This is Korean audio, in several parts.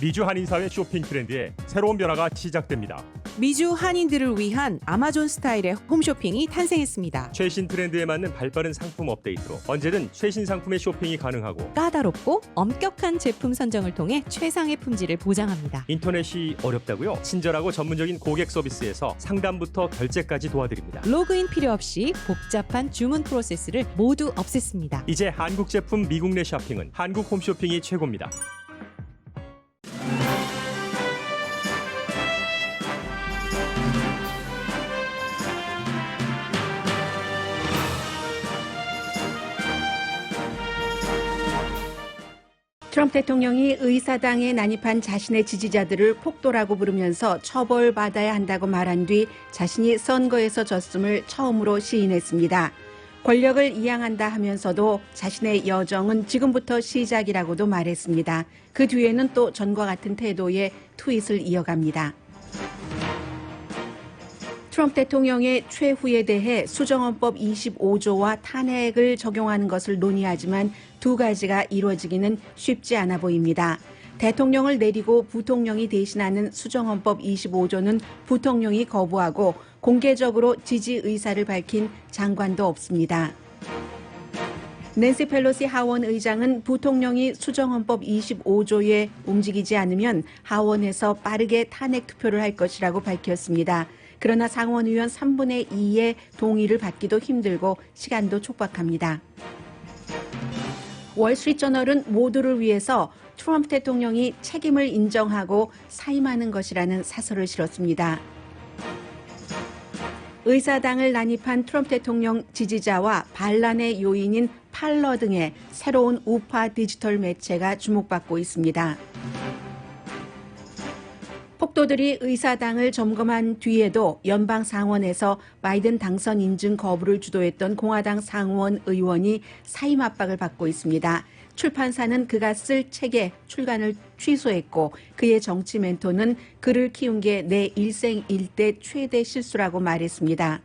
미주 한인사회 쇼핑 트렌드에 새로운 변화가 시작됩니다. 미주 한인들을 위한 아마존 스타일의 홈쇼핑이 탄생했습니다. 최신 트렌드에 맞는 발빠른 상품 업데이트로 언제든 최신 상품의 쇼핑이 가능하고 까다롭고 엄격한 제품 선정을 통해 최상의 품질을 보장합니다. 인터넷이 어렵다고요? 친절하고 전문적인 고객 서비스에서 상담부터 결제까지 도와드립니다. 로그인 필요 없이 복잡한 주문 프로세스를 모두 없앴습니다. 이제 한국 제품 미국 내 쇼핑은 한국 홈쇼핑이 최고입니다. 트럼프 대통령이 의사당에 난입한 자신의 지지자들을 폭도라고 부르면서 처벌받아야 한다고 말한 뒤 자신이 선거에서 졌음을 처음으로 시인했습니다. 권력을 이양한다 하면서도 자신의 여정은 지금부터 시작이라고도 말했습니다. 그 뒤에는 또 전과 같은 태도의 트윗을 이어갑니다. 트럼프 대통령의 최후에 대해 수정헌법 25조와 탄핵을 적용하는 것을 논의하지만 두 가지가 이루어지기는 쉽지 않아 보입니다. 대통령을 내리고 부통령이 대신하는 수정헌법 25조는 부통령이 거부하고 공개적으로 지지 의사를 밝힌 장관도 없습니다. 낸시 펠로시 하원 의장은 부통령이 수정헌법 25조에 움직이지 않으면 하원에서 빠르게 탄핵 투표를 할 것이라고 밝혔습니다. 그러나 상원의원 3분의 2의 동의를 받기도 힘들고 시간도 촉박합니다. 월스트리트저널은 모두를 위해서 트럼프 대통령이 책임을 인정하고 사임하는 것이라는 사설을 실었습니다. 의사당을 난입한 트럼프 대통령 지지자와 반란의 요인인 팔러 등의 새로운 우파 디지털 매체가 주목받고 있습니다. 폭도들이 의사당을 점검한 뒤에도 연방 상원에서 바이든 당선 인증 거부를 주도했던 공화당 상원 의원이 사임 압박을 받고 있습니다. 출판사는 그가 쓸 책의 출간을 취소했고 그의 정치 멘토는 그를 키운 게 내 일생 일대 최대 실수라고 말했습니다.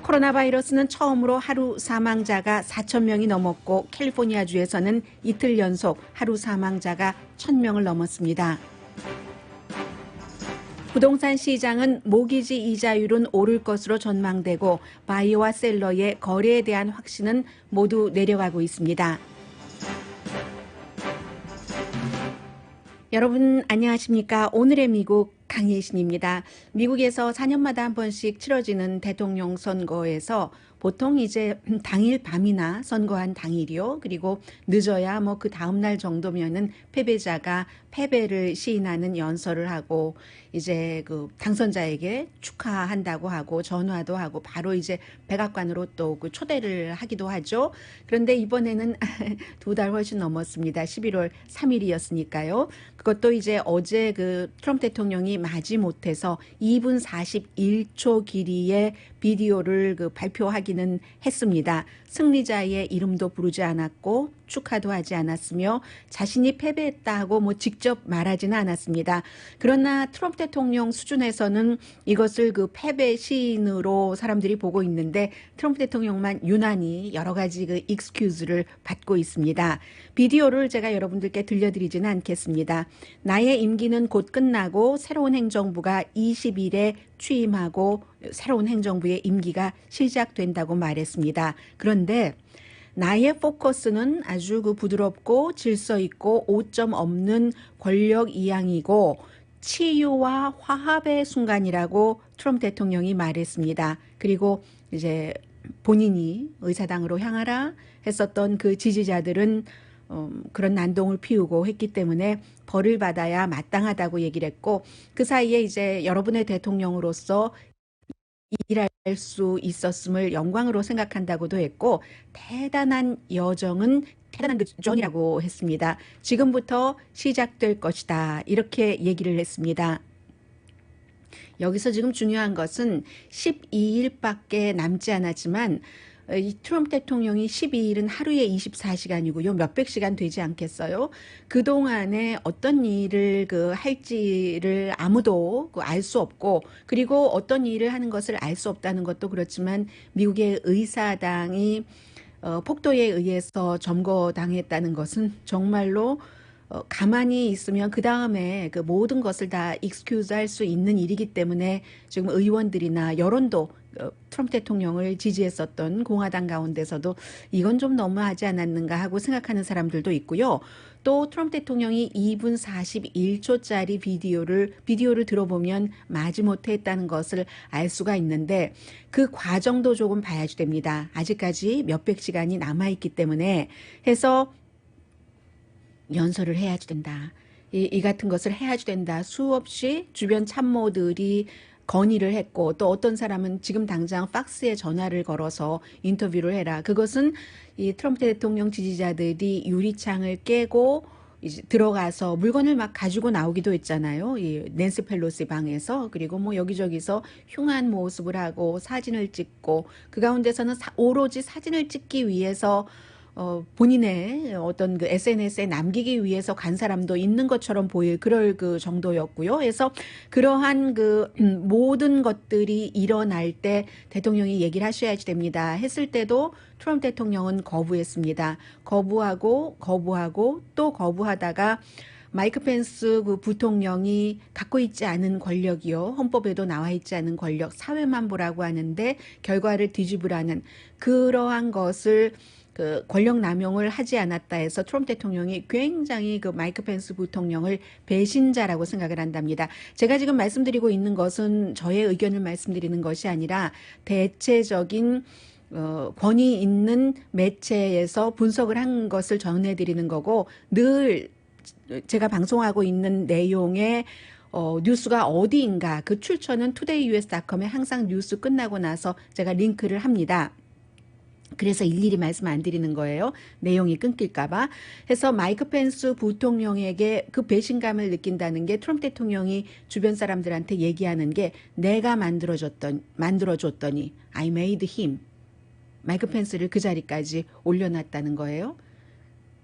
코로나 바이러스는 처음으로 하루 사망자가 4,000명이 넘었고 캘리포니아주에서는 이틀 연속 하루 사망자가 1,000명을 넘었습니다. 부동산 시장은 모기지 이자율은 오를 것으로 전망되고 바이어와 셀러의 거래에 대한 확신은 모두 내려가고 있습니다. 여러분 안녕하십니까? 오늘의 미국 강예신입니다. 미국에서 4년마다 한 번씩 치러지는 대통령 선거에서 보통 이제 당일 밤이나 선거한 당일이요. 그리고 늦어야 뭐 그 다음 날 정도면은 패배자가 패배를 시인하는 연설을 하고 이제 그 당선자에게 축하한다고 하고 전화도 하고 바로 이제 백악관으로 또 그 초대를 하기도 하죠. 그런데 이번에는 2달 훨씬 넘었습니다. 11월 3일이었으니까요. 그것도 이제 어제 그 트럼프 대통령이 마지못해서 2분 41초 길이의 비디오를 그 발표하기는 했습니다. 승리자의 이름도 부르지 않았고 축하도 하지 않았으며 자신이 패배했다고 뭐 직접 말하지는 않았습니다. 그러나 트럼프 대통령 수준에서는 이것을 그 패배 시인으로 사람들이 보고 있는데 트럼프 대통령만 유난히 여러 가지 그 익스큐즈를 받고 있습니다. 비디오를 제가 여러분들께 들려드리지는 않겠습니다. 나의 임기는 곧 끝나고 새로운 행정부가 20일에 취임하고 새로운 행정부의 임기가 시작된다고 말했습니다. 그런데 나의 포커스는 아주 그 부드럽고 질서 있고 오점 없는 권력 이양이고 치유와 화합의 순간이라고 트럼프 대통령이 말했습니다. 그리고 이제 본인이 의사당으로 향하라 했었던 그 지지자들은 그런 난동을 피우고 했기 때문에 벌을 받아야 마땅하다고 얘기를 했고 그 사이에 이제 여러분의 대통령으로서 일할 수 있었음을 영광으로 생각한다고도 했고 대단한 여정은 대단한 그 전이라고 했습니다. 지금부터 시작될 것이다 이렇게 얘기를 했습니다. 여기서 지금 중요한 것은 12일밖에 남지 않았지만 이 트럼프 대통령이 12일은 하루에 24시간이고요. 몇백 시간 되지 않겠어요? 그동안에 어떤 일을 할지를 아무도 알 수 없고 그리고 어떤 일을 하는 것을 알 수 없다는 것도 그렇지만 미국의 의사당이 폭도에 의해서 점거당했다는 것은 정말로 가만히 있으면 그 다음에 그 모든 것을 다 익스큐즈 할 수 있는 일이기 때문에 지금 의원들이나 여론도 트럼프 대통령을 지지했었던 공화당 가운데서도 이건 좀 너무하지 않았는가 하고 생각하는 사람들도 있고요. 또 트럼프 대통령이 2분 41초짜리 비디오를 들어보면 마지못해 했다는 것을 알 수가 있는데 그 과정도 조금 봐야지 됩니다. 아직까지 몇백 시간이 남아있기 때문에 해서 연설을 해야지 된다. 이 같은 것을 해야지 된다. 수없이 주변 참모들이 건의를 했고 또 어떤 사람은 지금 당장 팍스에 전화를 걸어서 인터뷰를 해라. 그것은 이 트럼프 대통령 지지자들이 유리창을 깨고 이제 들어가서 물건을 막 가지고 나오기도 했잖아요. 이 낸시 펠로시 방에서. 그리고 뭐 여기저기서 흉한 모습을 하고 사진을 찍고 그 가운데서는 오로지 사진을 찍기 위해서 본인의 어떤 그 SNS에 남기기 위해서 간 사람도 있는 것처럼 보일 그럴 그 정도였고요. 그래서 그러한 그 모든 것들이 일어날 때 대통령이 얘기를 하셔야지 됩니다. 했을 때도 트럼프 대통령은 거부했습니다. 거부하고 또 거부하다가 마이크 펜스 그 부통령이 갖고 있지 않은 권력이요. 헌법에도 나와 있지 않은 권력, 사회만보라고 하는데 결과를 뒤집으라는 그러한 것을 그 권력 남용을 하지 않았다 해서 트럼프 대통령이 굉장히 그 마이크 펜스 부통령을 배신자라고 생각을 한답니다. 제가 지금 말씀드리고 있는 것은 저의 의견을 말씀드리는 것이 아니라 대체적인 권위 있는 매체에서 분석을 한 것을 전해드리는 거고 늘 제가 방송하고 있는 내용의 뉴스가 어디인가 그 출처는 todayus.com에 항상 뉴스 끝나고 나서 제가 링크를 합니다. 그래서 일일이 말씀 안 드리는 거예요. 내용이 끊길까봐. 해서 마이크 펜스 부통령에게 그 배신감을 느낀다는 게 트럼프 대통령이 주변 사람들한테 얘기하는 게 내가 만들어줬더니 I made him. 마이크 펜스를 그 자리까지 올려놨다는 거예요.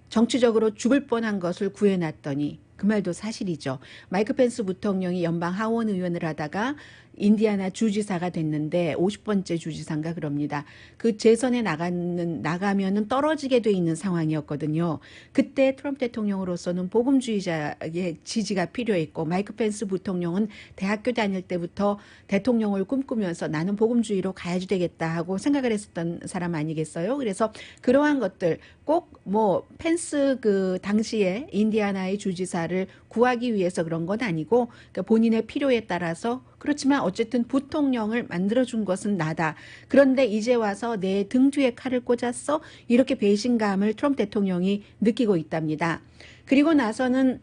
정치적으로 죽을 뻔한 것을 구해놨더니 그 말도 사실이죠. 마이크 펜스 부통령이 연방 하원 의원을 하다가 인디아나 주지사가 됐는데 50번째 주지사인가 그럽니다. 그 재선에 나가면은 떨어지게 돼 있는 상황이었거든요. 그때 트럼프 대통령으로서는 복음주의자의 지지가 필요했고 마이크 펜스 부통령은 대학교 다닐 때부터 대통령을 꿈꾸면서 나는 복음주의로 가야지 되겠다 하고 생각을 했었던 사람 아니겠어요? 그래서 그러한 것들 꼭 뭐 펜스 그 당시에 인디아나의 주지사를 구하기 위해서 그런 건 아니고 그러니까 본인의 필요에 따라서 그렇지만 어쨌든 부통령을 만들어준 것은 나다. 그런데 이제 와서 내 등 뒤에 칼을 꽂았어? 이렇게 배신감을 트럼프 대통령이 느끼고 있답니다. 그리고 나서는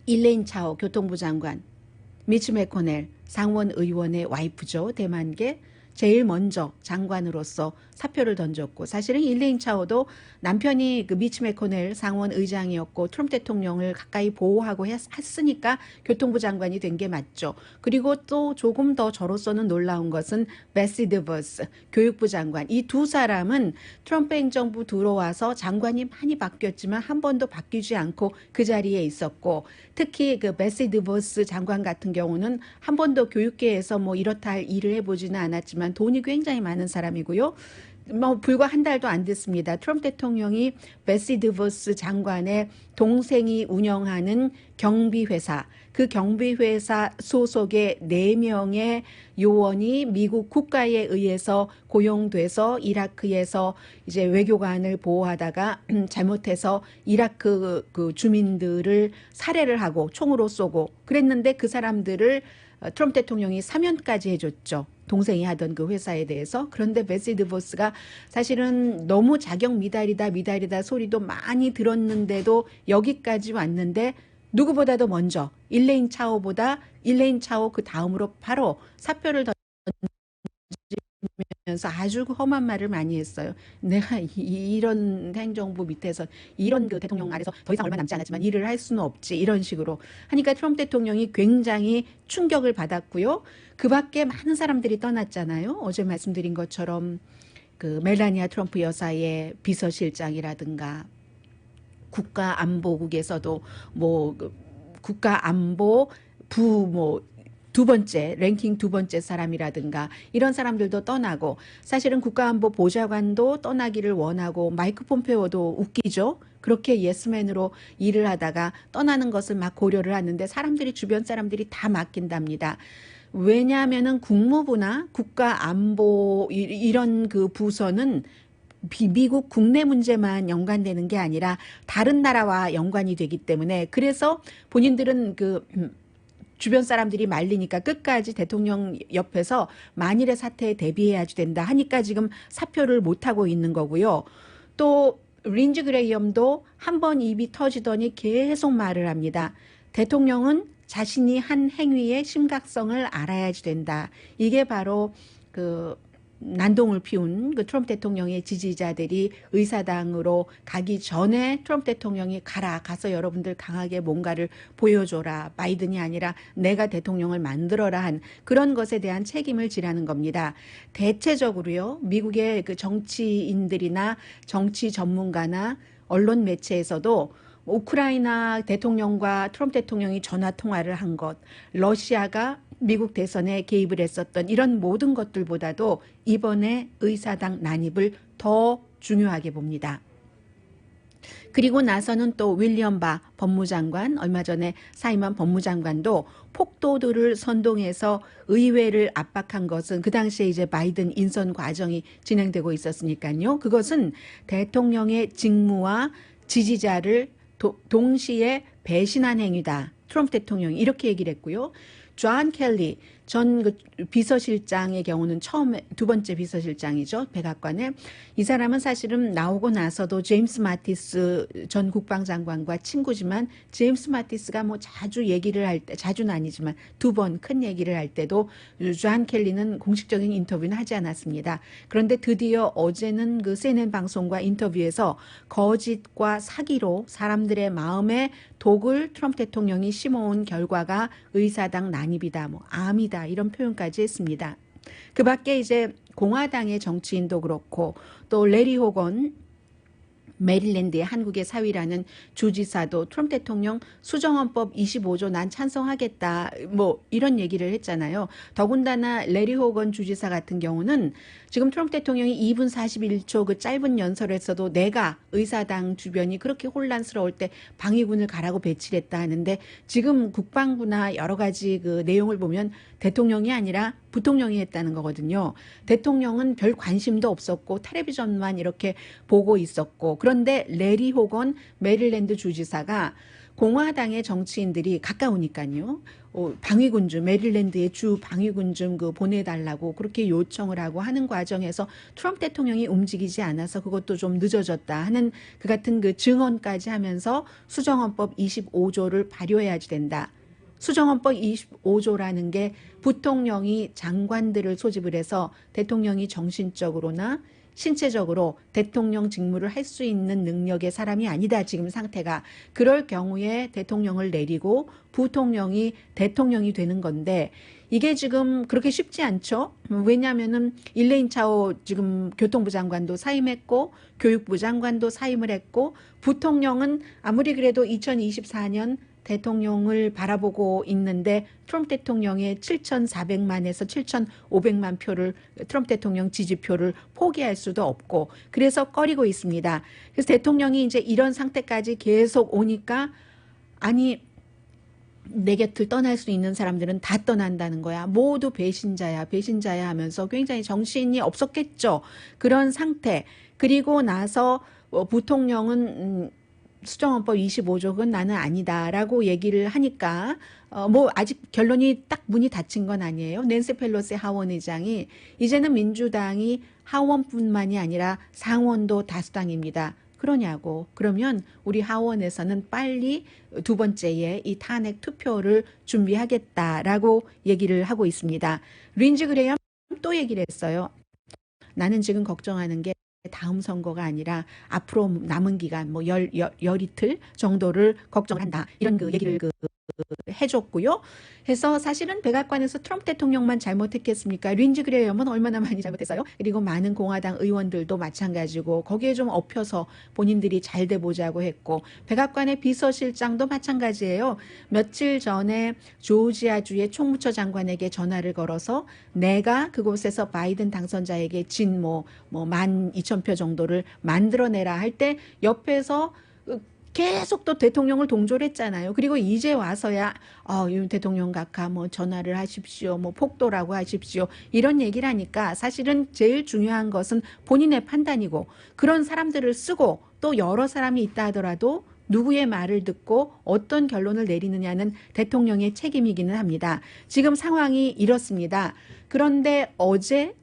일레인 차오 교통부 장관, 미치 매코넬 상원 의원의 와이프죠. 대만계. 제일 먼저 장관으로서 사표를 던졌고 사실은 일레인 차오도 남편이 그 미치 매코넬 상원 의장이었고 트럼프 대통령을 가까이 보호하고 했으니까 교통부 장관이 된 게 맞죠. 그리고 또 조금 더 저로서는 놀라운 것은 베시 드버스 교육부 장관. 이 두 사람은 트럼프 행정부 들어와서 장관이 많이 바뀌었지만 한 번도 바뀌지 않고 그 자리에 있었고 특히 그 베시 드버스 장관 같은 경우는 한 번도 교육계에서 뭐 이렇다 할 일을 해보지는 않았지만 돈이 굉장히 많은 사람이고요. 뭐 불과 한 달도 안 됐습니다. 트럼프 대통령이 베시 드버스 장관의 동생이 운영하는 경비회사, 그 경비회사 소속의 4명의 요원이 미국 국가에 의해서 고용돼서 이라크에서 이제 외교관을 보호하다가 잘못해서 이라크 그 주민들을 살해를 하고 총으로 쏘고 그랬는데 그 사람들을 트럼프 대통령이 사면까지 해줬죠. 동생이 하던 그 회사에 대해서. 그런데 베시 드버스가 사실은 너무 자격 미달이다 소리도 많이 들었는데도 여기까지 왔는데 누구보다도 먼저 일레인 차오 그 다음으로 바로 사표를 던지면서 아주 험한 말을 많이 했어요. 내가 이런 행정부 밑에서 이런 그 대통령 아래서 더 이상 얼마 남지 않았지만 일을 할 수는 없지 이런 식으로 하니까 트럼프 대통령이 굉장히 충격을 받았고요. 그 밖에 많은 사람들이 떠났잖아요. 어제 말씀드린 것처럼 그 멜라니아 트럼프 여사의 비서실장이라든가 국가안보국에서도 뭐 국가안보 부 두 번째, 랭킹 두 번째 사람이라든가 이런 사람들도 떠나고 사실은 국가안보보좌관도 떠나기를 원하고 마이크 폼페오도 웃기죠. 그렇게 예스맨으로 일을 하다가 떠나는 것을 막 고려를 하는데 사람들이 주변 사람들이 다 맡긴답니다. 왜냐하면은 국무부나 국가안보 이런 그 부서는 미국 국내 문제만 연관되는 게 아니라 다른 나라와 연관이 되기 때문에 그래서 본인들은 그 주변 사람들이 말리니까 끝까지 대통령 옆에서 만일의 사태에 대비해야지 된다 하니까 지금 사표를 못하고 있는 거고요. 또 린지 그레이엄도 한 번 입이 터지더니 계속 말을 합니다. 대통령은 자신이 한 행위의 심각성을 알아야지 된다. 이게 바로 그 난동을 피운 그 트럼프 대통령의 지지자들이 의사당으로 가기 전에 트럼프 대통령이 가서 여러분들 강하게 뭔가를 보여줘라. 바이든이 아니라 내가 대통령을 만들어라 한 그런 것에 대한 책임을 지라는 겁니다. 대체적으로요. 미국의 그 정치인들이나 정치 전문가나 언론 매체에서도 우크라이나 대통령과 트럼프 대통령이 전화 통화를 한 것, 러시아가 미국 대선에 개입을 했었던 이런 모든 것들보다도 이번에 의사당 난입을 더 중요하게 봅니다. 그리고 나서는 또 윌리엄 바 법무장관, 얼마 전에 사임한 법무장관도 폭도들을 선동해서 의회를 압박한 것은 그 당시에 이제 바이든 인선 과정이 진행되고 있었으니까요. 그것은 대통령의 직무와 지지자를 동시에 배신한 행위다. 트럼프 대통령이 이렇게 얘기를 했고요. 존 켈리 전 그 비서실장의 경우는 처음에 두 번째 비서실장이죠. 백악관에. 이 사람은 사실은 나오고 나서도 제임스 마티스 전 국방장관과 친구지만 제임스 마티스가 뭐 자주 얘기를 할 때, 자주는 아니지만 두 번 큰 얘기를 할 때도 존 켈리는 공식적인 인터뷰는 하지 않았습니다. 그런데 드디어 어제는 그 CNN 방송과 인터뷰에서 거짓과 사기로 사람들의 마음에 독을 트럼프 대통령이 심어온 결과가 의사당 난입이다, 뭐 암이다 이런 표현까지 했습니다. 그 밖에 이제 공화당의 정치인도 그렇고 또 레리 호건 메릴랜드의 한국의 사위라는 주지사도 트럼프 대통령 수정헌법 25조 난 찬성하겠다 뭐 이런 얘기를 했잖아요. 더군다나 레리 호건 주지사 같은 경우는 지금 트럼프 대통령이 2분 41초 그 짧은 연설에서도 내가 의사당 주변이 그렇게 혼란스러울 때 방위군을 가라고 배치를 했다 하는데 지금 국방부나 여러 가지 그 내용을 보면 대통령이 아니라 부통령이 했다는 거거든요. 대통령은 별 관심도 없었고 텔레비전만 이렇게 보고 있었고 그런데 레리 호건 메릴랜드 주지사가 공화당의 정치인들이 가까우니까요. 방위군 좀 메릴랜드의 주 방위군 좀 그 보내달라고 그렇게 요청을 하고 하는 과정에서 트럼프 대통령이 움직이지 않아서 그것도 좀 늦어졌다 하는 그 같은 그 증언까지 하면서 수정헌법 25조를 발효해야지 된다. 수정헌법 25조라는 게 부통령이 장관들을 소집을 해서 대통령이 정신적으로나 신체적으로 대통령 직무를 할 수 있는 능력의 사람이 아니다. 지금 상태가. 그럴 경우에 대통령을 내리고 부통령이 대통령이 되는 건데 이게 지금 그렇게 쉽지 않죠. 왜냐하면은 일레인 차오 지금 교통부 장관도 사임했고 교육부 장관도 사임을 했고 부통령은 아무리 그래도 2024년 대통령을 바라보고 있는데 트럼프 대통령의 7,400만에서 7,500만 표를 트럼프 대통령 지지표를 포기할 수도 없고 그래서 꺼리고 있습니다. 그래서 대통령이 이제 이런 상태까지 계속 오니까 아니 내 곁을 떠날 수 있는 사람들은 다 떠난다는 거야. 모두 배신자야 하면서 굉장히 정신이 없었겠죠. 그런 상태. 그리고 나서 부통령은 수정헌법 25조 그건 나는 아니다라고 얘기를 하니까 뭐 아직 결론이 딱 문이 닫힌 건 아니에요. 낸시 펠로시 하원 의장이 이제는 민주당이 하원뿐만이 아니라 상원도 다수당입니다. 그러냐고. 그러면 우리 하원에서는 빨리 두 번째에 이 탄핵 투표를 준비하겠다라고 얘기를 하고 있습니다. 린지 그레이엄 또 얘기를 했어요. 나는 지금 걱정하는 게 다음 선거가 아니라 앞으로 남은 기간 뭐 열이틀 정도를 걱정한다. 이런 그 얘기를 해줬고요. 해서 사실은 백악관에서 트럼프 대통령만 잘못했겠습니까? 린지 그레이엄은 얼마나 많이 잘못했어요? 그리고 많은 공화당 의원들도 마찬가지고 거기에 좀 엎혀서 본인들이 잘 돼 보자고 했고 백악관의 비서실장도 마찬가지예요. 며칠 전에 조지아주의 총무처 장관에게 전화를 걸어서 내가 그곳에서 바이든 당선자에게 진 12,000표 정도를 만들어내라 할 때 옆에서 계속 또 대통령을 동조를 했잖아요. 그리고 이제 와서야 윤 대통령 각하 전화를 하십시오. 폭도라고 하십시오. 이런 얘기를 하니까 사실은 제일 중요한 것은 본인의 판단이고 그런 사람들을 쓰고 또 여러 사람이 있다 하더라도 누구의 말을 듣고 어떤 결론을 내리느냐는 대통령의 책임이기는 합니다. 지금 상황이 이렇습니다. 그런데 어제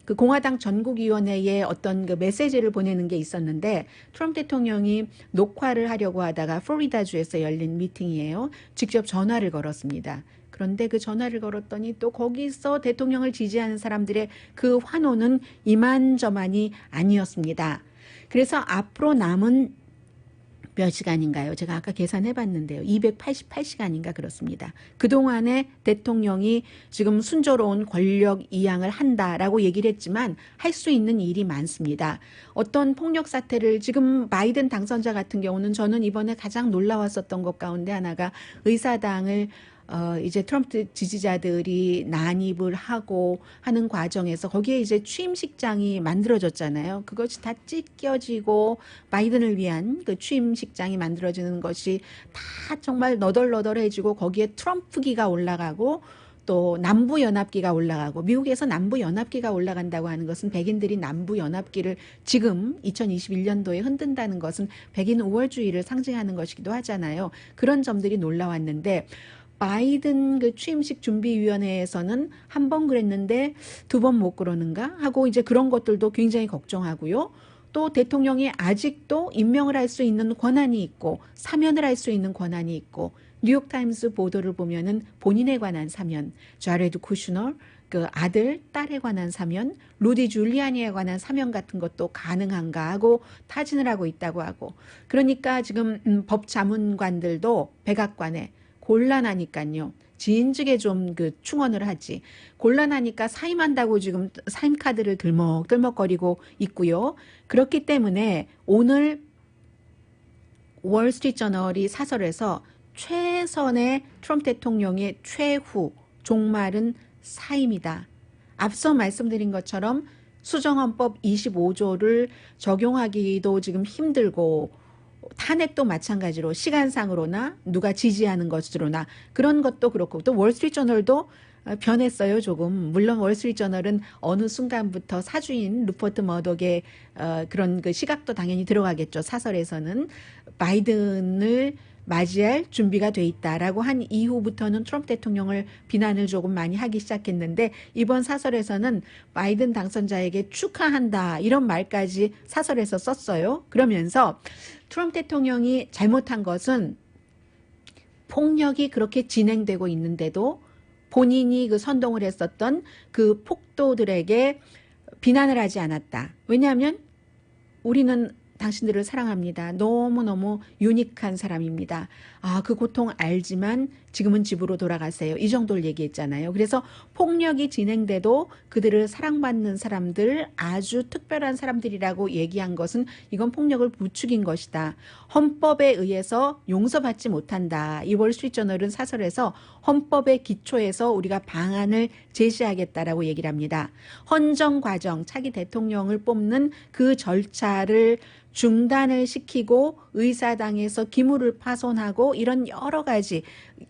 그 공화당 전국위원회에 어떤 그 메시지를 보내는 게 있었는데 트럼프 대통령이 녹화를 하려고 하다가 플로리다주에서 열린 미팅이에요. 직접 전화를 걸었습니다. 그런데 그 전화를 걸었더니 또 거기서 대통령을 지지하는 사람들의 그 환호는 이만저만이 아니었습니다. 그래서 앞으로 남은 몇 시간인가요? 제가 아까 계산해 봤는데요. 288시간인가 그렇습니다. 그동안에 대통령이 지금 순조로운 권력 이양을 한다라고 얘기를 했지만 할 수 있는 일이 많습니다. 어떤 폭력 사태를 지금 바이든 당선자 같은 경우는 저는 이번에 가장 놀라웠었던 것 가운데 하나가 의사당을 이제 트럼프 지지자들이 난입을 하고 하는 과정에서 거기에 이제 취임식장이 만들어졌잖아요. 그것이 다 찢겨지고 바이든을 위한 그 취임식장이 만들어지는 것이 다 정말 너덜너덜해지고 거기에 트럼프기가 올라가고 또 남부연합기가 올라가고 미국에서 남부연합기가 올라간다고 하는 것은 백인들이 남부연합기를 지금 2021년도에 흔든다는 것은 백인 우월주의를 상징하는 것이기도 하잖아요. 그런 점들이 놀라웠는데 바이든 그 취임식 준비위원회에서는 한 번 그랬는데 두 번 못 그러는가 하고 이제 그런 것들도 굉장히 걱정하고요. 또 대통령이 아직도 임명을 할 수 있는 권한이 있고 사면을 할 수 있는 권한이 있고 뉴욕타임스 보도를 보면은 본인에 관한 사면, 자레드 쿠슈너 그 아들, 딸에 관한 사면, 루디 줄리아니에 관한 사면 같은 것도 가능한가 하고 타진을 하고 있다고 하고 그러니까 지금 법자문관들도 백악관에 곤란하니까요. 지인직에 좀 그 충원을 하지. 곤란하니까 사임한다고 지금 사임 카드를 들먹들먹거리고 있고요. 그렇기 때문에 오늘 월스트리트저널이 사설에서 최선의 트럼프 대통령의 최후 종말은 사임이다. 앞서 말씀드린 것처럼 수정헌법 25조를 적용하기도 지금 힘들고 탄핵도 마찬가지로 시간상으로나 누가 지지하는 것으로나 그런 것도 그렇고 또 월스트리트저널도 변했어요 조금. 물론 월스트리트저널은 어느 순간부터 사주인 루퍼트 머덕의 그런 그 시각도 당연히 들어가겠죠. 사설에서는 바이든을 맞이할 준비가 돼 있다라고 한 이후부터는 트럼프 대통령을 비난을 조금 많이 하기 시작했는데 이번 사설에서는 바이든 당선자에게 축하한다 이런 말까지 사설에서 썼어요. 그러면서 트럼프 대통령이 잘못한 것은 폭력이 그렇게 진행되고 있는데도 본인이 그 선동을 했었던 그 폭도들에게 비난을 하지 않았다. 왜냐하면 우리는 당신들을 사랑합니다. 너무너무 유니크한 사람입니다. 그 고통 알지만 지금은 집으로 돌아가세요. 이 정도를 얘기했잖아요. 그래서 폭력이 진행돼도 그들을 사랑받는 사람들, 아주 특별한 사람들이라고 얘기한 것은 이건 폭력을 부추긴 것이다. 헌법에 의해서 용서받지 못한다. 이 월스트리트저널은 사설에서 헌법의 기초에서 우리가 방안을 제시하겠다라고 얘기를 합니다. 헌정 과정, 차기 대통령을 뽑는 그 절차를 중단을 시키고 의사당에서 기물을 파손하고 이런 여러 가지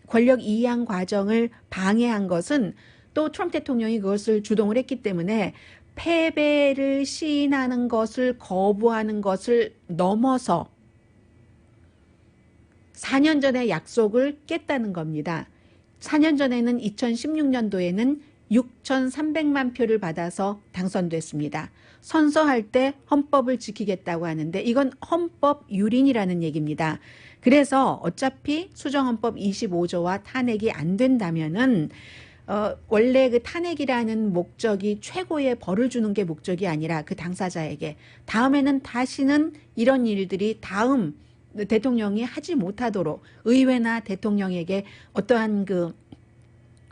권력 이양 과정을 방해한 것은 또 트럼프 대통령이 그것을 주동을 했기 때문에 패배를 시인하는 것을 거부하는 것을 넘어서 4년 전의 약속을 깼다는 겁니다. 4년 전에는 2016년도에는 6,300만 표를 받아서 당선됐습니다. 선서할 때 헌법을 지키겠다고 하는데 이건 헌법 유린이라는 얘기입니다. 그래서 어차피 수정헌법 25조와 탄핵이 안 된다면은 원래 그 탄핵이라는 목적이 최고의 벌을 주는 게 목적이 아니라 그 당사자에게 다음에는 다시는 이런 일들이 다음 대통령이 하지 못하도록 의회나 대통령에게 어떠한 그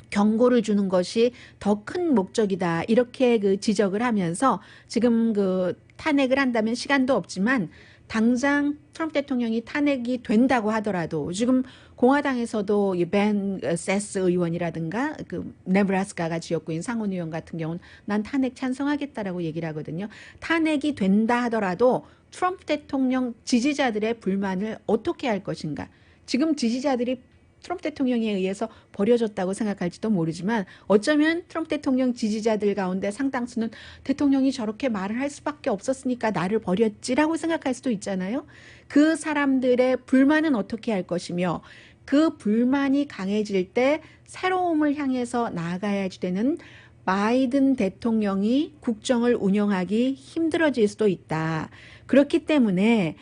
경고를 주는 것이 더 큰 목적이다. 이렇게 그 지적을 하면서 지금 그 탄핵을 한다면 시간도 없지만 당장 트럼프 대통령이 탄핵이 된다고 하더라도 지금 공화당에서도 벤 세스 의원이라든가 그 네브라스카가 지역구인 상원 의원 같은 경우는 난 탄핵 찬성하겠다라고 얘기를 하거든요. 탄핵이 된다 하더라도 트럼프 대통령 지지자들의 불만을 어떻게 할 것인가. 지금 지지자들이 트럼프 대통령에 의해서 버려졌다고 생각할지도 모르지만 어쩌면 트럼프 대통령 지지자들 가운데 상당수는 대통령이 저렇게 말을 할 수밖에 없었으니까 나를 버렸지라고 생각할 수도 있잖아요. 그 사람들의 불만은 어떻게 할 것이며 그 불만이 강해질 때 새로움을 향해서 나아가야지 되는 바이든 대통령이 국정을 운영하기 힘들어질 수도 있다. 그렇기 때문에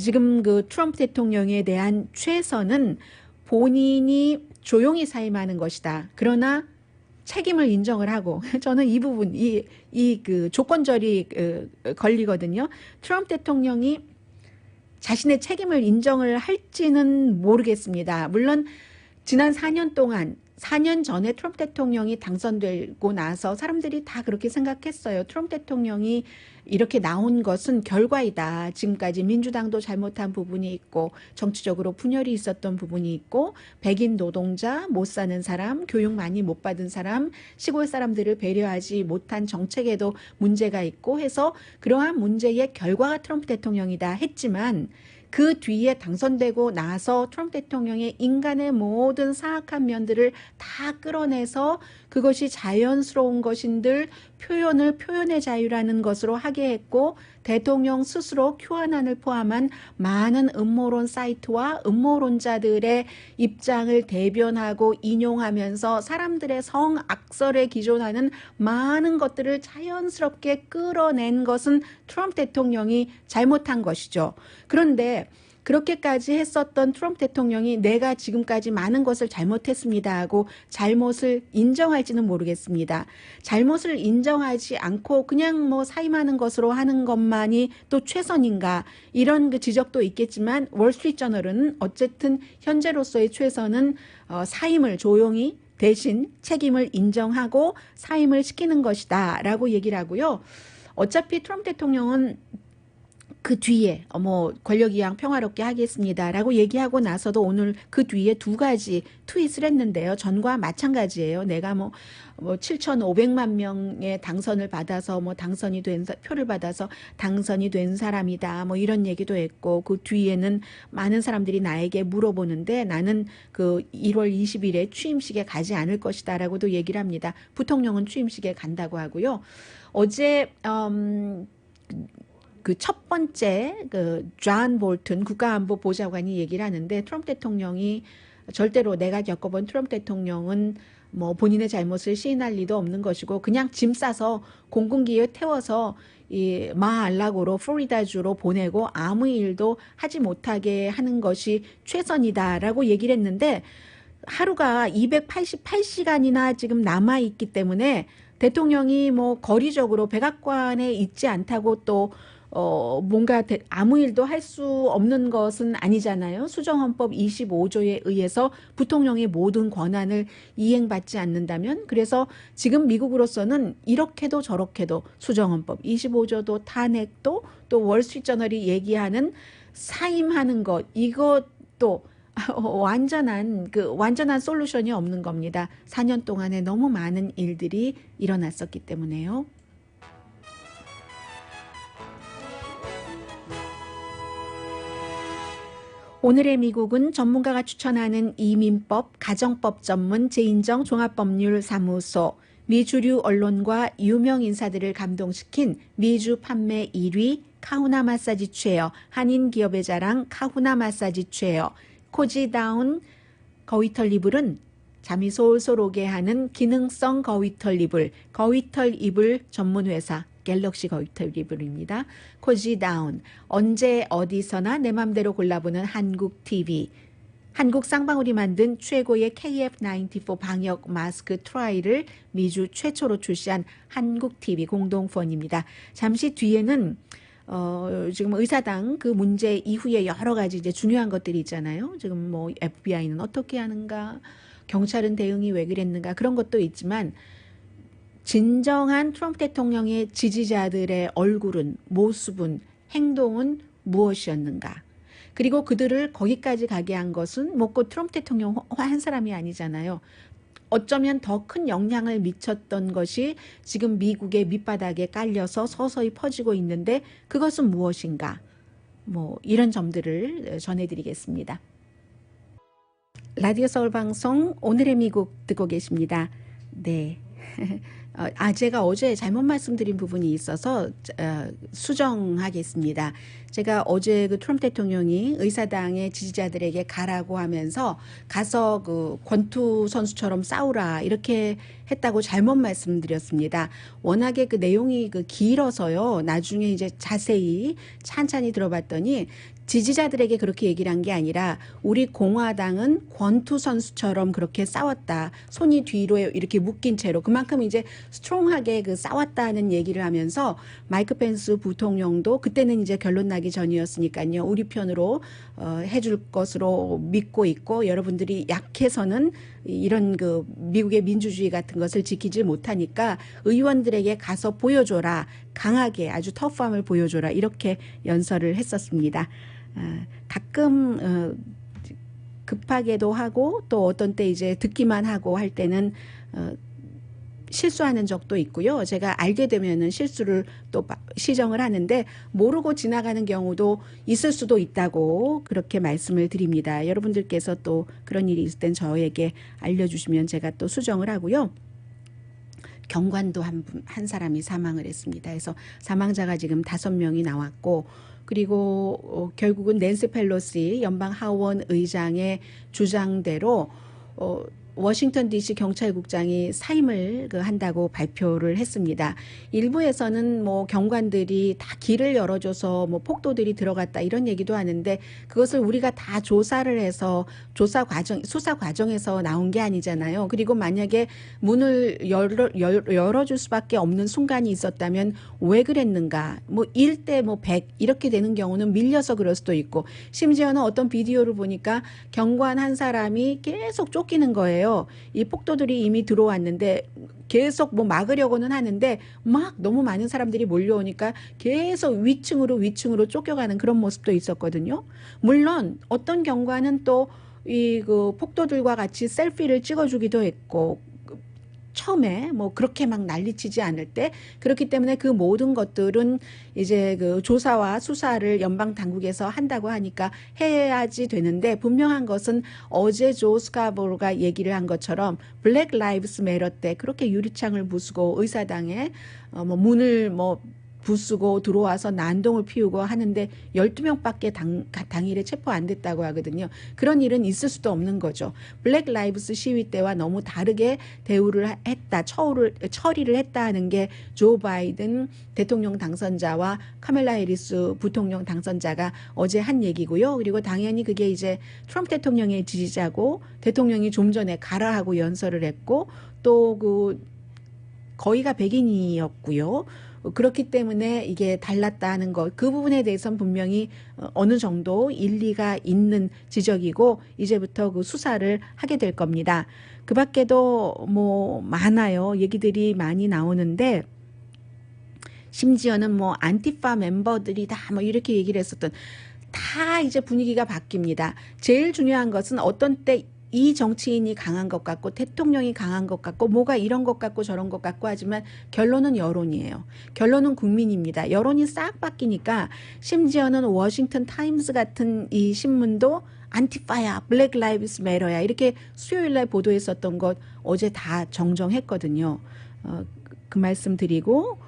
지금 그 트럼프 대통령에 대한 최선은 본인이 조용히 사임하는 것이다. 그러나 책임을 인정을 하고 저는 이 부분 이 그 조건절이 걸리거든요. 트럼프 대통령이 자신의 책임을 인정을 할지는 모르겠습니다. 물론 지난 4년 동안 4년 전에 트럼프 대통령이 당선되고 나서 사람들이 다 그렇게 생각했어요. 트럼프 대통령이 이렇게 나온 것은 결과이다. 지금까지 민주당도 잘못한 부분이 있고 정치적으로 분열이 있었던 부분이 있고 백인 노동자, 못 사는 사람, 교육 많이 못 받은 사람, 시골 사람들을 배려하지 못한 정책에도 문제가 있고 해서 그러한 문제의 결과가 트럼프 대통령이다 했지만 그 뒤에 당선되고 나서 트럼프 대통령의 인간의 모든 사악한 면들을 다 끌어내서 그것이 자연스러운 것인들 표현의 자유라는 것으로 하게 했고 대통령 스스로 QAnon을 포함한 많은 음모론 사이트와 음모론자들의 입장을 대변하고 인용하면서 사람들의 성악설에 기존하는 많은 것들을 자연스럽게 끌어낸 것은 트럼프 대통령이 잘못한 것이죠. 그런데 그렇게까지 했었던 트럼프 대통령이 내가 지금까지 많은 것을 잘못했습니다 하고 잘못을 인정할지는 모르겠습니다. 잘못을 인정하지 않고 그냥 뭐 사임하는 것으로 하는 것만이 또 최선인가 이런 그 지적도 있겠지만 월스트리트저널은 어쨌든 현재로서의 최선은 사임을 조용히 대신 책임을 인정하고 사임을 시키는 것이다 라고 얘기를 하고요. 어차피 트럼프 대통령은 그 뒤에 뭐 권력이양 평화롭게 하겠습니다라고 얘기하고 나서도 오늘 그 뒤에 두 가지 트윗을 했는데요. 전과 마찬가지예요. 내가 뭐 7,500만 명의 당선을 받아서 표를 받아서 당선이 된 사람이다. 뭐 이런 얘기도 했고 그 뒤에는 많은 사람들이 나에게 물어보는데 나는 그 1월 20일에 취임식에 가지 않을 것이다라고도 얘기를 합니다. 부통령은 취임식에 간다고 하고요. 어제 그 첫 번째 존 볼튼 국가안보보좌관이 얘기를 하는데 트럼프 대통령이 절대로 내가 겪어본 트럼프 대통령은 뭐 본인의 잘못을 시인할 리도 없는 것이고 그냥 짐 싸서 공군기에 태워서 이 마알라고로 플로리다주로 보내고 아무 일도 하지 못하게 하는 것이 최선이다라고 얘기를 했는데 하루가 288시간이나 지금 남아 있기 때문에 대통령이 뭐 거리적으로 백악관에 있지 않다고 또 뭔가 아무 일도 할 수 없는 것은 아니잖아요. 수정헌법 25조에 의해서 부통령의 모든 권한을 이행받지 않는다면 그래서 지금 미국으로서는 이렇게도 저렇게도 수정헌법 25조도 탄핵도 또 월스트리트저널이 얘기하는 사임하는 것 이것도 완전한 솔루션이 없는 겁니다. 4년 동안에 너무 많은 일들이 일어났었기 때문에요. 오늘의 미국은 전문가가 추천하는 이민법, 가정법 전문 제인정 종합법률사무소, 미주류 언론과 유명 인사들을 감동시킨 미주 판매 1위 카후나 마사지 체어, 한인 기업의 자랑 카후나 마사지 체어, 코지다운 거위털 이불은 잠이 솔솔 오게 하는 기능성 거위털 이불 전문 회사 갤럭시 거위털 이불입니다. 코지다운, 언제 어디서나 내 맘대로 골라보는 한국 TV, 한국 쌍방울이 만든 최고의 KF94 방역 마스크 트라이를 미주 최초로 출시한 한국 TV 공동 후원입니다. 잠시 뒤에는 지금 의사당 그 문제 이후에 여러 가지 이제 중요한 것들이 있잖아요. 지금 뭐 FBI는 어떻게 하는가, 경찰은 대응이 왜 그랬는가 그런 것도 있지만 진정한 트럼프 대통령의 지지자들의 얼굴은, 모습은, 행동은 무엇이었는가. 그리고 그들을 거기까지 가게 한 것은 뭐 꼭 트럼프 대통령 한 사람이 아니잖아요. 어쩌면 더 큰 영향을 미쳤던 것이 지금 미국의 밑바닥에 깔려서 서서히 퍼지고 있는데 그것은 무엇인가? 뭐 이런 점들을 전해드리겠습니다. 라디오 서울 방송 오늘의 미국 듣고 계십니다. 네. 제가 어제 잘못 말씀드린 부분이 있어서 수정하겠습니다. 제가 어제 그 트럼프 대통령이 의사당의 지지자들에게 가라고 하면서 가서 그 권투 선수처럼 싸우라 이렇게 했다고 잘못 말씀드렸습니다. 워낙에 그 내용이 그 길어서요. 나중에 이제 자세히 찬찬히 들어봤더니 지지자들에게 그렇게 얘기를 한 게 아니라 우리 공화당은 권투 선수처럼 그렇게 싸웠다. 손이 뒤로 이렇게 묶인 채로 그만큼 이제 스트롱하게 그 싸웠다는 얘기를 하면서 마이크 펜스 부통령도 그때는 이제 결론 나기 전이었으니까요. 우리 편으로 해줄 것으로 믿고 있고 여러분들이 약해서는 이런 그 미국의 민주주의 같은 것을 지키지 못하니까 의원들에게 가서 보여줘라. 강하게 아주 터프함을 보여줘라. 이렇게 연설을 했었습니다. 가끔 급하게도 하고 또 어떤 때 이제 듣기만 하고 할 때는 실수하는 적도 있고요. 제가 알게 되면은 실수를 또 시정을 하는데 모르고 지나가는 경우도 있을 수도 있다고 그렇게 말씀을 드립니다. 여러분들께서 또 그런 일이 있을 땐 저에게 알려주시면 제가 또 수정을 하고요. 경관도 한 사람이 사망을 했습니다. 그래서 사망자가 지금 5명이 나왔고 그리고 결국은 낸시 펠로시 연방 하원 의장의 주장대로 워싱턴 DC 경찰국장이 사임을 한다고 발표를 했습니다. 일부에서는 뭐 경관들이 다 길을 열어줘서 뭐 폭도들이 들어갔다 이런 얘기도 하는데 그것을 우리가 다 조사를 해서 수사 과정에서 나온 게 아니잖아요. 그리고 만약에 문을 열어줄 수밖에 없는 순간이 있었다면 왜 그랬는가? 뭐 1대 뭐 100 이렇게 되는 경우는 밀려서 그럴 수도 있고 심지어는 어떤 비디오를 보니까 경관 한 사람이 계속 쫓기는 거예요. 이 폭도들이 이미 들어왔는데 계속 뭐 막으려고는 하는데 막 너무 많은 사람들이 몰려오니까 계속 위층으로 쫓겨가는 그런 모습도 있었거든요. 물론 어떤 경관은 또 이 그 폭도들과 같이 셀피를 찍어주기도 했고 처음에 뭐 그렇게 막 난리치지 않을 때 그렇기 때문에 그 모든 것들은 이제 그 조사와 수사를 연방 당국에서 한다고 하니까 해야지 되는데 분명한 것은 어제 조 스카보로가 얘기를 한 것처럼 블랙 라이브스 매터 때 그렇게 유리창을 부수고 의사당에 뭐 문을 뭐 부수고 들어와서 난동을 피우고 하는데 12명밖에 당일에 체포 안 됐다고 하거든요. 그런 일은 있을 수도 없는 거죠. 블랙 라이브스 시위 때와 너무 다르게 대우를 했다, 처리를 했다 하는 게 조 바이든 대통령 당선자와 카멜라 해리스 부통령 당선자가 어제 한 얘기고요. 그리고 당연히 그게 이제 트럼프 대통령의 지지자고 대통령이 좀 전에 가라 하고 연설을 했고 또 그 거의가 백인이었고요. 그렇기 때문에 이게 달랐다 하는 것, 그 부분에 대해서는 분명히 어느 정도 일리가 있는 지적이고 이제부터 그 수사를 하게 될 겁니다. 그 밖에도 뭐 많아요. 얘기들이 많이 나오는데 심지어는 뭐 안티파 멤버들이 다 뭐 이렇게 얘기를 했었던 다 이제 분위기가 바뀝니다. 제일 중요한 것은 어떤 때 이 정치인이 강한 것 같고 대통령이 강한 것 같고 뭐가 이런 것 같고 저런 것 같고 하지만 결론은 여론이에요. 결론은 국민입니다. 여론이 싹 바뀌니까 심지어는 워싱턴 타임스 같은 이 신문도 안티파야, 블랙 라이브스 매터야 이렇게 수요일날 보도했었던 것 어제 다 정정했거든요. 그 말씀 드리고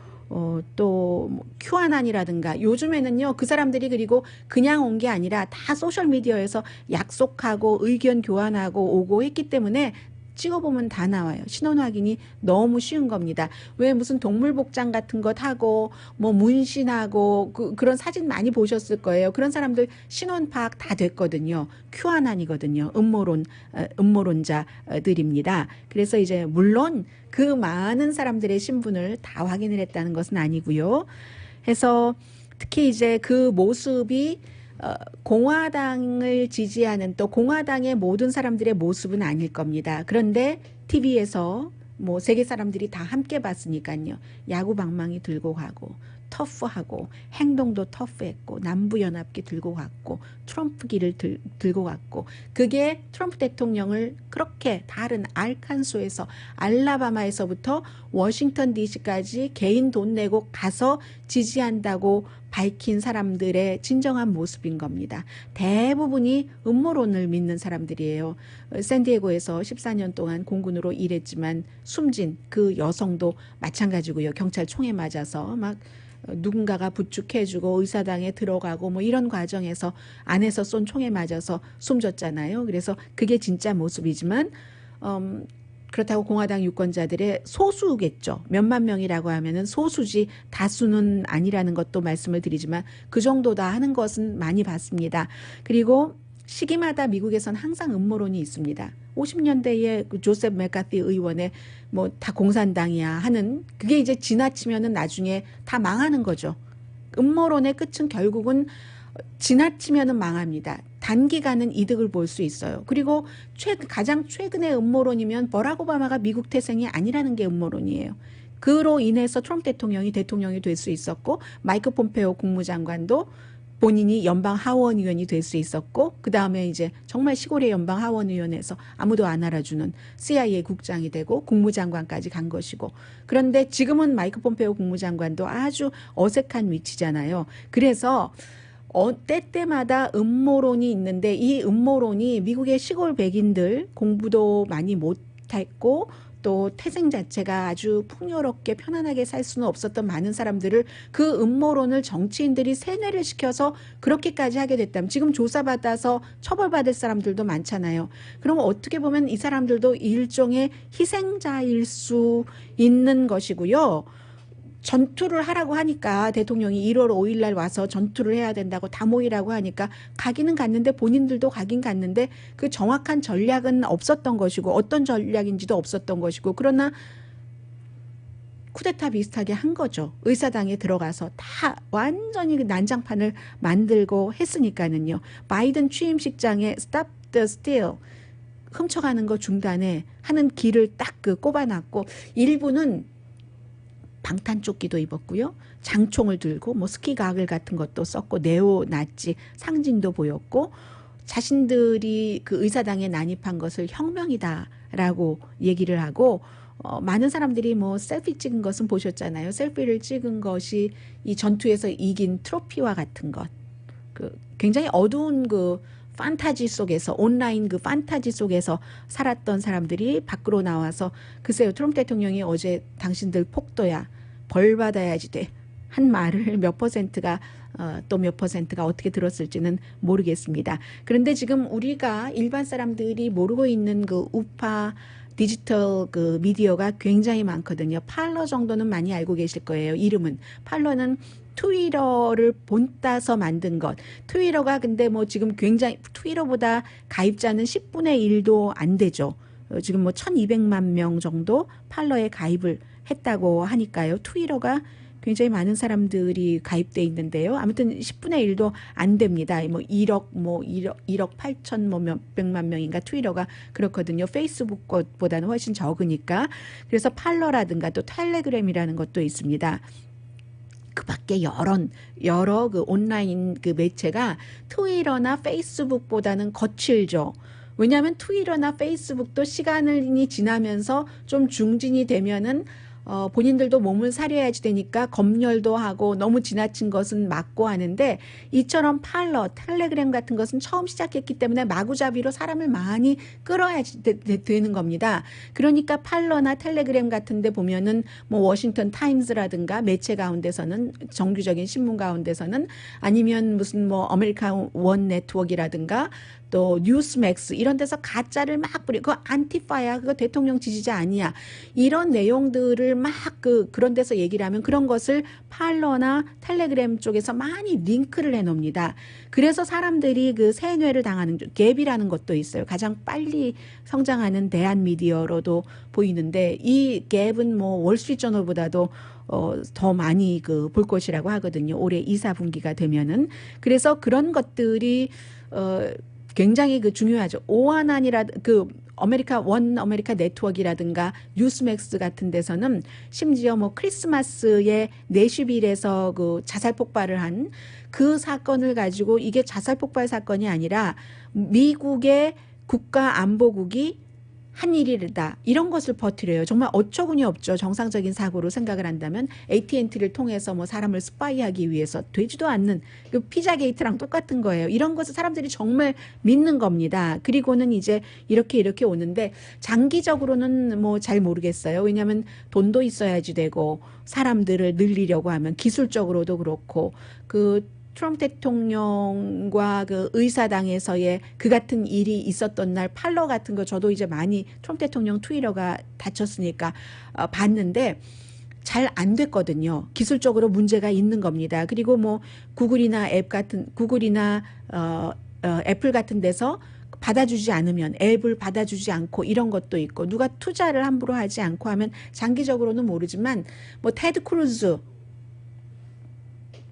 또 QAnon이라든가 요즘에는요 그 사람들이 그리고 그냥 온 게 아니라 다 소셜미디어에서 약속하고 의견 교환하고 오고 했기 때문에 찍어보면 다 나와요. 신원 확인이 너무 쉬운 겁니다. 왜 무슨 동물 복장 같은 것 하고 뭐 문신하고 그런 사진 많이 보셨을 거예요. 그런 사람들 신원 파악 다 됐거든요. QAnon이거든요. 음모론자들입니다. 그래서 이제 물론 그 많은 사람들의 신분을 다 확인을 했다는 것은 아니고요. 해서 특히 이제 그 모습이 공화당을 지지하는 또 공화당의 모든 사람들의 모습은 아닐 겁니다. 그런데 TV에서 뭐 세계 사람들이 다 함께 봤으니까요. 야구 방망이 들고 가고 터프하고 행동도 터프했고 남부연합기 들고 갔고 트럼프기를 들고 갔고 그게 트럼프 대통령을 그렇게 다른 알칸소에서 알라바마에서부터 워싱턴 DC까지 개인 돈 내고 가서 지지한다고 밝힌 사람들의 진정한 모습인 겁니다. 대부분이 음모론을 믿는 사람들이에요. 샌디에고에서 14년 동안 공군으로 일했지만 숨진 그 여성도 마찬가지고요. 경찰 총에 맞아서 막 누군가가 부축해주고 의사당에 들어가고 뭐 이런 과정에서 안에서 쏜 총에 맞아서 숨졌잖아요. 그래서 그게 진짜 모습이지만 그렇다고 공화당 유권자들의 소수겠죠. 몇만 명이라고 하면은 소수지 다수는 아니라는 것도 말씀을 드리지만 그 정도다 하는 것은 많이 봤습니다. 그리고 시기마다 미국에선 항상 음모론이 있습니다. 50년대에 그 조셉 맥카티 의원의 뭐 다 공산당이야 하는 그게 이제 지나치면은 나중에 다 망하는 거죠. 음모론의 끝은 결국은 지나치면은 망합니다. 단기간은 이득을 볼 수 있어요. 그리고 가장 최근의 음모론이면 버락 오바마가 미국 태생이 아니라는 게 음모론이에요. 그로 인해서 트럼프 대통령이 될 수 있었고 마이크 폼페오 국무장관도 본인이 연방 하원의원이 될 수 있었고 그 다음에 이제 정말 시골의 연방 하원의원에서 아무도 안 알아주는 CIA 국장이 되고 국무장관까지 간 것이고 그런데 지금은 마이크 폼페오 국무장관도 아주 어색한 위치잖아요. 그래서 때때마다 음모론이 있는데 이 음모론이 미국의 시골 백인들 공부도 많이 못했고 또 태생 자체가 아주 풍요롭게 편안하게 살 수는 없었던 많은 사람들을 그 음모론을 정치인들이 세뇌를 시켜서 그렇게까지 하게 됐다면 지금 조사받아서 처벌받을 사람들도 많잖아요. 그럼 어떻게 보면 이 사람들도 일종의 희생자일 수 있는 것이고요. 전투를 하라고 하니까 대통령이 1월 5일 날 와서 전투를 해야 된다고 다 모이라고 하니까 가기는 갔는데 본인들도 가긴 갔는데 그 정확한 전략은 없었던 것이고 어떤 전략인지도 없었던 것이고 그러나 쿠데타 비슷하게 한 거죠. 의사당에 들어가서 다 완전히 그 난장판을 만들고 했으니까는요. 바이든 취임식장에 Stop the Steal 훔쳐가는 거 중단해 하는 길을 딱 그 꼽아놨고 일부는 방탄조끼도 입었고요. 장총을 들고 뭐 스키 가글 같은 것도 썼고 네오나치 상징도 보였고 자신들이 그 의사당에 난입한 것을 혁명이다라고 얘기를 하고 많은 사람들이 뭐 셀피 찍은 것은 보셨잖아요. 셀피를 찍은 것이 이 전투에서 이긴 트로피와 같은 것. 그 굉장히 어두운 그 판타지 속에서 온라인 그 판타지 속에서 살았던 사람들이 밖으로 나와서 글쎄요. 트럼프 대통령이 어제 당신들 폭도야. 벌 받아야지 돼. 한 말을 몇 퍼센트가 또 몇 퍼센트가 어떻게 들었을지는 모르겠습니다. 그런데 지금 우리가 일반 사람들이 모르고 있는 그 우파 디지털 그 미디어가 굉장히 많거든요. 팔러 정도는 많이 알고 계실 거예요. 이름은. 팔러는 트위터를 본따서 만든 것. 트위터가 근데 뭐 지금 굉장히 트위터보다 가입자는 10분의 1도 안 되죠. 지금 뭐 1200만 명 정도 팔러에 가입을 했다고 하니까요. 트위터가 굉장히 많은 사람들이 가입돼 있는데요. 아무튼 10분의 1도 안 됩니다. 뭐 1억 8천 뭐 몇백만 명인가 트위터가 그렇거든요. 페이스북 것보다는 훨씬 적으니까. 그래서 팔러라든가 또 텔레그램이라는 것도 있습니다. 그 밖에 여러 그 온라인 그 매체가 트위터나 페이스북보다는 거칠죠. 왜냐하면 트위터나 페이스북도 시간이 지나면서 좀 중진이 되면은 본인들도 몸을 사려야지 되니까 검열도 하고 너무 지나친 것은 막고 하는데 이처럼 팔러, 텔레그램 같은 것은 처음 시작했기 때문에 마구잡이로 사람을 많이 끌어야지 되는 겁니다. 그러니까 팔러나 텔레그램 같은 데 보면은 뭐 워싱턴 타임스라든가 매체 가운데서는 정규적인 신문 가운데서는 아니면 무슨 뭐 아메리칸 원 네트워크라든가 또 뉴스맥스 이런 데서 가짜를 막 뿌리고 그거 안티파야, 그거 대통령 지지자 아니야, 이런 내용들을 막 그런 데서 얘기를 하면 그런 것을 팔러나 텔레그램 쪽에서 많이 링크를 해놓습니다. 그래서 사람들이 그 세뇌를 당하는 갭이라는 것도 있어요. 가장 빨리 성장하는 대한 미디어로도 보이는데 이 갭은 뭐 월스트리트저널보다도 더 많이 볼 것이라고 하거든요. 올해 2, 4분기가 되면은. 그래서 그런 것들이 굉장히 중요하죠. 오한안이라 아메리카 네트워크라든가 뉴스맥스 같은 데서는 심지어 뭐 크리스마스에 내슈빌에서 자살 폭발을 한 그 사건을 가지고 이게 자살 폭발 사건이 아니라 미국의 국가안보국이 한 일이다, 이런 것을 퍼뜨려요. 정말 어처구니 없죠. 정상적인 사고로 생각을 한다면 AT&T를 통해서 뭐 사람을 스파이하기 위해서 되지도 않는 그 피자 게이트랑 똑같은 거예요. 이런 것을 사람들이 정말 믿는 겁니다. 그리고는 이제 이렇게 오는데 장기적으로는 뭐 잘 모르겠어요. 왜냐하면 돈도 있어야지 되고 사람들을 늘리려고 하면 기술적으로도 그렇고 트럼프 대통령과 의사당에서의 그 같은 일이 있었던 날 팔러 같은 거 저도 이제 많이 트럼프 대통령 트위터가 닫혔으니까 봤는데 잘 안 됐거든요. 기술적으로 문제가 있는 겁니다. 그리고 뭐 구글이나 애플 같은 데서 받아주지 않으면, 앱을 받아주지 않고 이런 것도 있고, 누가 투자를 함부로 하지 않고 하면 장기적으로는 모르지만 뭐 테드 크루즈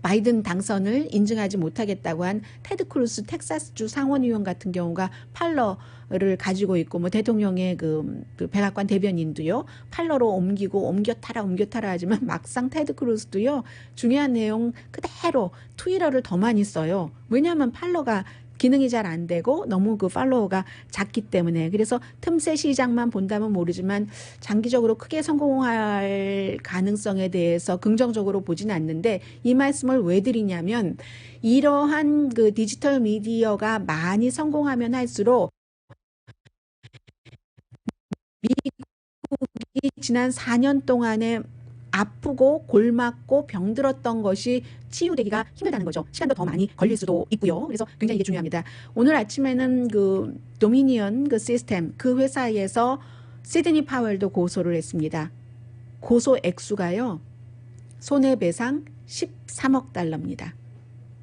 바이든 당선을 인증하지 못하겠다고 한 테드 크루스 텍사스주 상원의원 같은 경우가 팔러를 가지고 있고, 뭐 대통령의 그 백악관 대변인도요 팔러로 옮겨타라 하지만 막상 테드 크루스도요 중요한 내용 그대로 트위터를 더 많이 써요. 왜냐하면 팔러가 기능이 잘 안 되고 너무 팔로워가 작기 때문에. 그래서 틈새 시장만 본다면 모르지만 장기적으로 크게 성공할 가능성에 대해서 긍정적으로 보진 않는데, 이 말씀을 왜 드리냐면 이러한 디지털 미디어가 많이 성공하면 할수록 미국이 지난 4년 동안에 아프고 골맞고 병들었던 것이 치유되기가 힘들다는 거죠. 시간도 더 많이 걸릴 수도 있고요. 그래서 굉장히 이게 중요합니다. 오늘 아침에는 도미니언 시스템 회사에서 시드니 파웰도 고소를 했습니다. 고소 액수가요 손해배상 13억 달러입니다.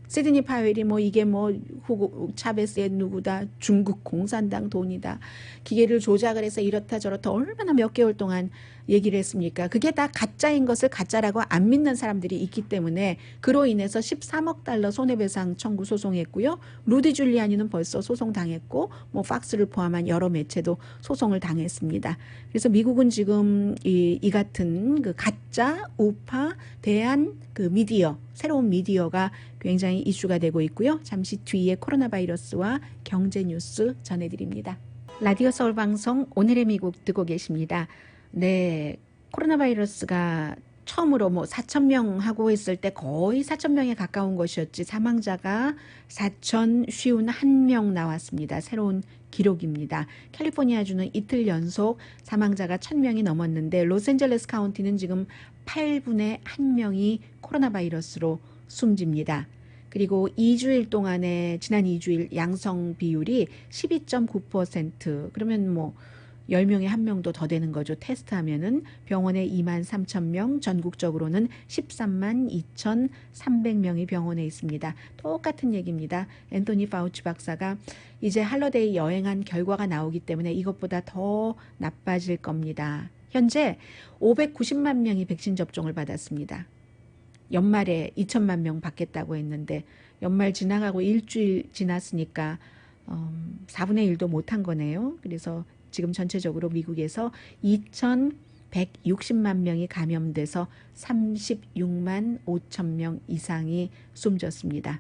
시드니 파웰이 이게 후고 차베스의 누구다, 중국 공산당 돈이다, 기계를 조작을 해서 이렇다 저렇다 얼마나 몇 개월 동안 얘기를 했습니까? 그게 다 가짜인 것을 가짜라고 안 믿는 사람들이 있기 때문에 그로 인해서 13억 달러 손해배상 청구 소송했고요. 루디 줄리아니는 벌써 소송당했고 팍스를 포함한 여러 매체도 소송을 당했습니다. 그래서 미국은 지금 이 같은 가짜 우파 대한 미디어, 새로운 미디어가 굉장히 이슈가 되고 있고요. 잠시 뒤에 코로나 바이러스와 경제 뉴스 전해드립니다. 라디오 서울 방송 오늘의 미국 듣고 계십니다. 네, 코로나 바이러스가 처음으로 4,000명 하고 했을 때 거의 4,000명에 가까운 것이었지, 사망자가 4,051명 나왔습니다. 새로운 기록입니다. 캘리포니아주는 이틀 연속 사망자가 1,000명이 넘었는데 로스앤젤레스 카운티는 지금 8분의 1명이 코로나 바이러스로 숨집니다. 그리고 2주일 동안에 지난 2주일 양성 비율이 12.9%, 그러면 10명에 1명도 더 되는 거죠. 테스트하면은. 병원에 23,000명, 전국적으로는 133만 2,300명이 병원에 있습니다. 똑같은 얘기입니다. 앤토니 파우치 박사가 이제 할러데이 여행한 결과가 나오기 때문에 이것보다 더 나빠질 겁니다. 현재 590만 명이 백신 접종을 받았습니다. 연말에 2천만 명 받겠다고 했는데 연말 지나가고 일주일 지났으니까 4분의 1도 못한 거네요. 그래서 지금 전체적으로 미국에서 2,160만 명이 감염돼서 36만 5천 명 이상이 숨졌습니다.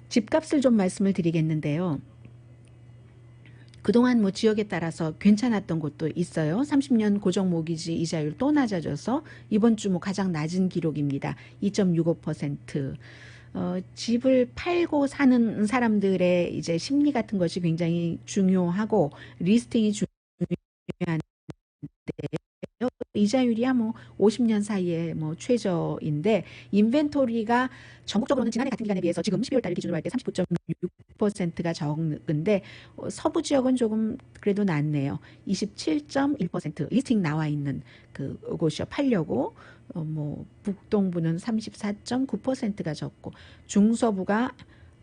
집값을 좀 말씀을 드리겠는데요. 그동안 지역에 따라서 괜찮았던 곳도 있어요. 30년 고정모기지 이자율 또 낮아져서 이번 주 가장 낮은 기록입니다. 2.65%. 집을 팔고 사는 사람들의 이제 심리 같은 것이 굉장히 중요하고 리스팅이 중요한데 이자율이야 뭐 50년 사이에 뭐 최저인데 인벤토리가 전국적으로는 지난해 같은 기간에 비해서 지금 12월 달 기준으로 할 때 39.6%가 적은데 서부 지역은 조금 그래도 낫네요. 27.1% 리스팅 나와 있는 그곳이요. 팔려고 뭐 북동부는 34.9%가 적고 중서부가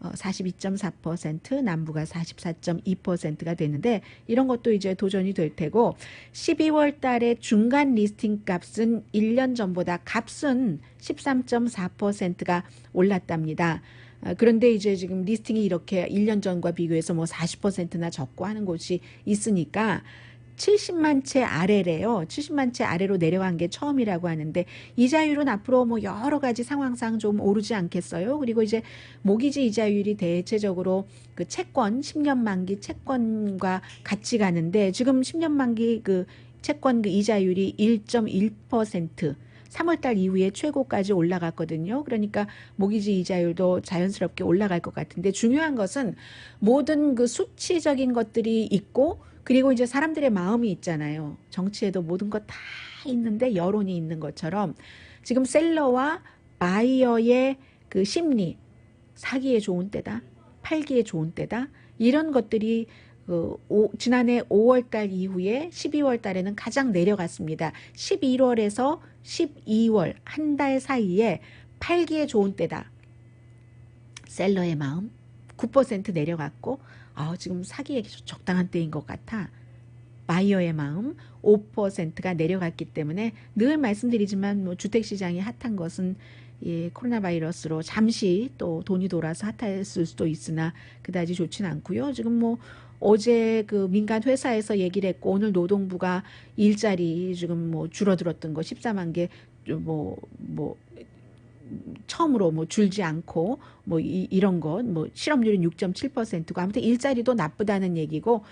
42.4%, 남부가 44.2%가 되는데 이런 것도 이제 도전이 될 테고 12월 달에 중간 리스팅 값은 1년 전보다 값은 13.4%가 올랐답니다. 그런데 이제 지금 리스팅이 이렇게 1년 전과 비교해서 뭐 40%나 적고 하는 곳이 있으니까 70만 채 아래래요. 70만 채 아래로 내려간 게 처음이라고 하는데 이자율은 앞으로 뭐 여러 가지 상황상 좀 오르지 않겠어요? 그리고 이제 모기지 이자율이 대체적으로 그 채권 10년 만기 채권과 같이 가는데 지금 10년 만기 그 채권 그 이자율이 1.1% 3월달 이후에 최고까지 올라갔거든요. 그러니까 모기지 이자율도 자연스럽게 올라갈 것 같은데 중요한 것은 모든 그 수치적인 것들이 있고 그리고 이제 사람들의 마음이 있잖아요. 정치에도 모든 것 다 있는데 여론이 있는 것처럼 지금 셀러와 바이어의 그 심리, 사기에 좋은 때다, 팔기에 좋은 때다 이런 것들이 지난해 5월 달 이후에 12월 달에는 가장 내려갔습니다. 11월에서 12월 한 달 사이에 팔기에 좋은 때다. 셀러의 마음 9% 내려갔고 지금 사기에 적당한 때인 것 같아. 바이어의 마음 5%가 내려갔기 때문에 늘 말씀드리지만 뭐 주택시장이 핫한 것은 코로나 바이러스로 잠시 또 돈이 돌아서 핫했을 수도 있으나 그다지 좋지는 않고요. 지금 뭐 어제 그 민간 회사에서 얘기를 했고 오늘 노동부가 일자리 지금 뭐 줄어들었던 거 14만 개 처음으로 뭐 줄지 않고 뭐 이런 것 뭐 실업률은 6.7%고 아무튼 일자리도 나쁘다는 얘기고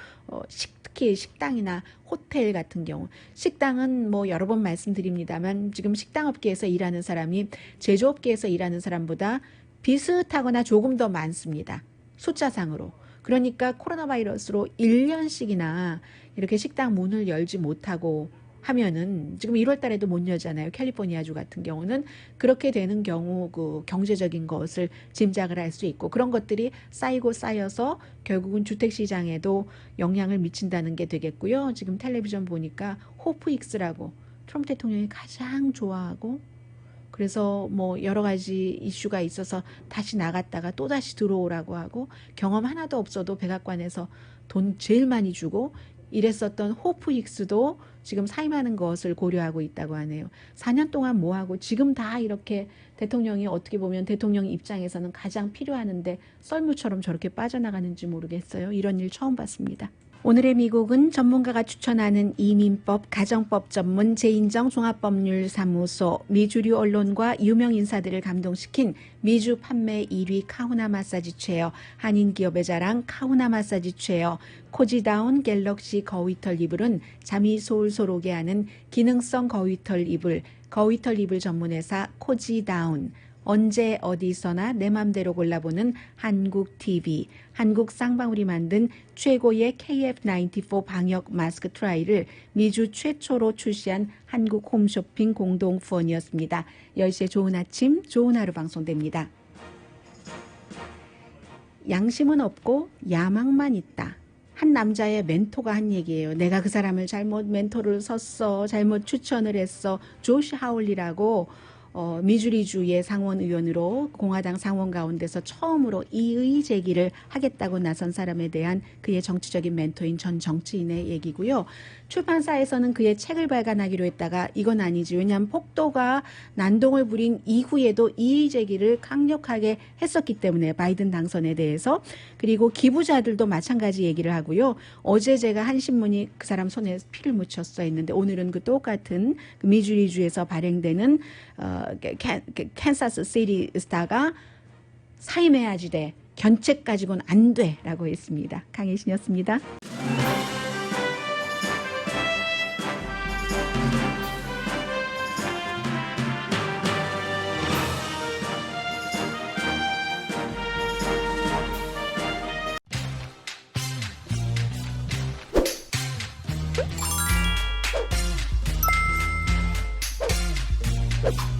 특히 식당이나 호텔 같은 경우 식당은 뭐 여러 번 말씀드립니다만 지금 식당업계에서 일하는 사람이 제조업계에서 일하는 사람보다 비슷하거나 조금 더 많습니다. 숫자상으로. 그러니까 코로나 바이러스로 1년씩이나 이렇게 식당 문을 열지 못하고 하면은 지금 1월 달에도 못 여잖아요. 캘리포니아주 같은 경우는 그렇게 되는 경우 그 경제적인 것을 짐작을 할 수 있고 그런 것들이 쌓이고 쌓여서 결국은 주택 시장에도 영향을 미친다는 게 되겠고요. 지금 텔레비전 보니까 호프익스라고 트럼프 대통령이 가장 좋아하고 그래서 뭐 여러 가지 이슈가 있어서 다시 나갔다가 또 다시 들어오라고 하고 경험 하나도 없어도 백악관에서 돈 제일 많이 주고 이랬었던 호프익스도 지금 사임하는 것을 고려하고 있다고 하네요. 4년 동안 뭐하고 지금 다 이렇게 대통령이 어떻게 보면 대통령 입장에서는 가장 필요하는데 썰물처럼 저렇게 빠져나가는지 모르겠어요. 이런 일 처음 봤습니다. 오늘의 미국은 전문가가 추천하는 이민법, 가정법 전문 제인정 종합법률사무소, 미주류 언론과 유명 인사들을 감동시킨 미주 판매 1위 카후나 마사지 체어, 한인 기업의 자랑 카후나 마사지 체어, 코지다운 갤럭시 거위털 이불은 잠이 솔솔 오게 하는 기능성 거위털 이불, 거위털 이불 전문회사 코지다운, 언제 어디서나 내 맘대로 골라보는 한국 TV, 한국 쌍방울이 만든 최고의 KF94 방역 마스크 트라이를 미주 최초로 출시한 한국 홈쇼핑 공동 후원이었습니다. 10시에 좋은 아침, 좋은 하루 방송됩니다. 양심은 없고 야망만 있다. 한 남자의 멘토가 한 얘기예요. 내가 그 사람을 잘못 멘토를 섰어. 잘못 추천을 했어. 조시 하울리라고 미주리주의 상원 의원으로 공화당 상원 가운데서 처음으로 이의 제기를 하겠다고 나선 사람에 대한 그의 정치적인 멘토인 전 정치인의 얘기고요. 출판사에서는 그의 책을 발간하기로 했다가 이건 아니지. 왜냐하면 폭도가 난동을 부린 이후에도 이의 제기를 강력하게 했었기 때문에 바이든 당선에 대해서. 그리고 기부자들도 마찬가지 얘기를 하고요. 어제 제가 한 신문이 그 사람 손에 피를 묻혔어 했는데 오늘은 그 똑같은 그 미주리주에서 발행되는 캔사스 시티 스타가 사임해야지 돼. 견책 가지고는 안 돼. 라고 했습니다. 강혜신이었습니다. 있습니다.